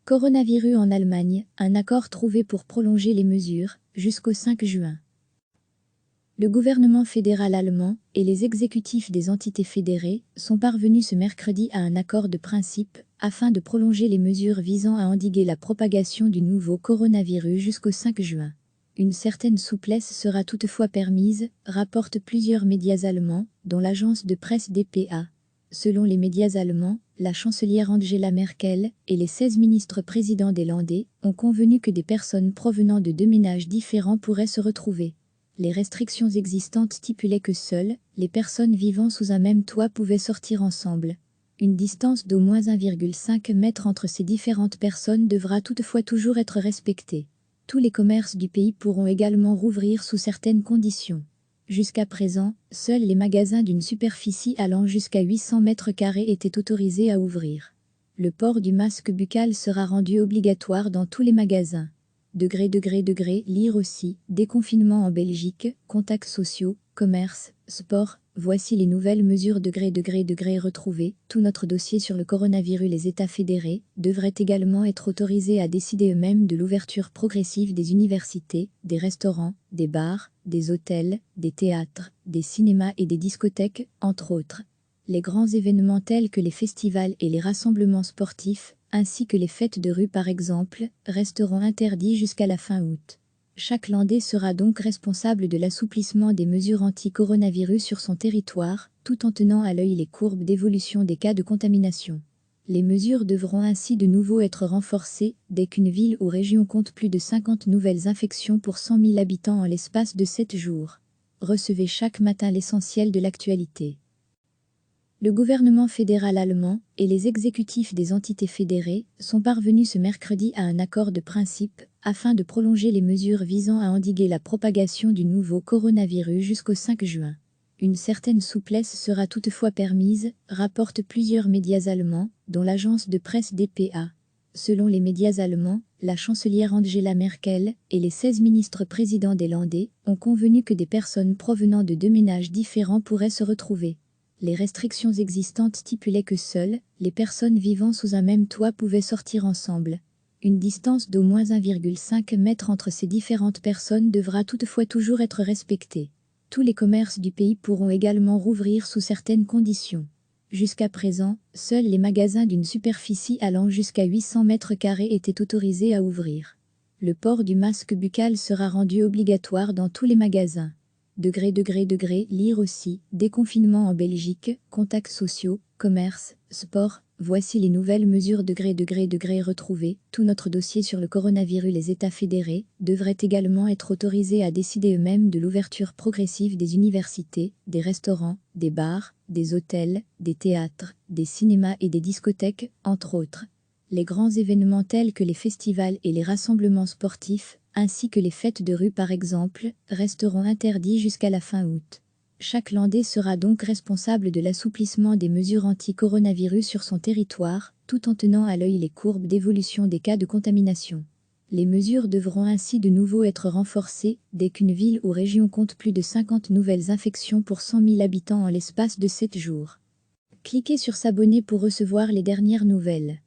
Coronavirus en Allemagne, un accord trouvé pour prolonger les mesures jusqu'au 5 juin. Le gouvernement fédéral allemand et les exécutifs des entités fédérées sont parvenus ce mercredi à un accord de principe afin de prolonger les mesures visant à endiguer la propagation du nouveau coronavirus jusqu'au 5 juin. Une certaine souplesse sera toutefois permise, rapportent plusieurs médias allemands, dont l'agence de presse dpa. Selon les médias allemands, la chancelière Angela Merkel et les 16 ministres présidents des Länder ont convenu que des personnes provenant de deux ménages différents pourraient se retrouver. Les restrictions existantes stipulaient que seules les personnes vivant sous un même toit pouvaient sortir ensemble. Une distance d'au moins 1,5 mètre entre ces différentes personnes devra toutefois toujours être respectée. Tous les commerces du pays pourront également rouvrir sous certaines conditions. Jusqu'à présent, seuls les magasins d'une superficie allant jusqu'à 800 mètres carrés étaient autorisés à ouvrir. Le port du masque buccal sera rendu obligatoire dans tous les magasins. Lire aussi, déconfinement en Belgique, contacts sociaux, commerce, sport, voici les nouvelles mesures retrouvées. Tout notre dossier sur le coronavirus. Les États fédérés devraient également être autorisés à décider eux-mêmes de l'ouverture progressive des universités, des restaurants, des bars, des hôtels, des théâtres, des cinémas et des discothèques, entre autres. Les grands événements tels que les festivals et les rassemblements sportifs, ainsi que les fêtes de rue par exemple, resteront interdits jusqu'à la fin août. Chaque Landais sera donc responsable de l'assouplissement des mesures anti-coronavirus sur son territoire, tout en tenant à l'œil les courbes d'évolution des cas de contamination. Les mesures devront ainsi de nouveau être renforcées dès qu'une ville ou région compte plus de 50 nouvelles infections pour 100 000 habitants en l'espace de 7 jours. Recevez chaque matin l'essentiel de l'actualité. Le gouvernement fédéral allemand et les exécutifs des entités fédérées sont parvenus ce mercredi à un accord de principe afin de prolonger les mesures visant à endiguer la propagation du nouveau coronavirus jusqu'au 5 juin. Une certaine souplesse sera toutefois permise, rapportent plusieurs médias allemands, dont l'agence de presse dpa. Selon les médias allemands, la chancelière Angela Merkel et les 16 ministres présidents des Länder ont convenu que des personnes provenant de deux ménages différents pourraient se retrouver. Les restrictions existantes stipulaient que seules les personnes vivant sous un même toit pouvaient sortir ensemble. Une distance d'au moins 1,5 mètre entre ces différentes personnes devra toutefois toujours être respectée. Tous les commerces du pays pourront également rouvrir sous certaines conditions. Jusqu'à présent, seuls les magasins d'une superficie allant jusqu'à 800 mètres carrés étaient autorisés à ouvrir. Le port du masque buccal sera rendu obligatoire dans tous les magasins. Lire aussi, déconfinement en Belgique, contacts sociaux, commerce, sport, voici les nouvelles mesures retrouvées. Tout notre dossier sur le coronavirus. Les États fédérés devraient également être autorisés à décider eux-mêmes de l'ouverture progressive des universités, des restaurants, des bars, des hôtels, des théâtres, des cinémas et des discothèques, entre autres. Les grands événements tels que les festivals et les rassemblements sportifs, ainsi que les fêtes de rue par exemple, resteront interdits jusqu'à la fin août. Chaque Landais sera donc responsable de l'assouplissement des mesures anti-coronavirus sur son territoire, tout en tenant à l'œil les courbes d'évolution des cas de contamination. Les mesures devront ainsi de nouveau être renforcées dès qu'une ville ou région compte plus de 50 nouvelles infections pour 100 000 habitants en l'espace de 7 jours. Cliquez sur s'abonner pour recevoir les dernières nouvelles.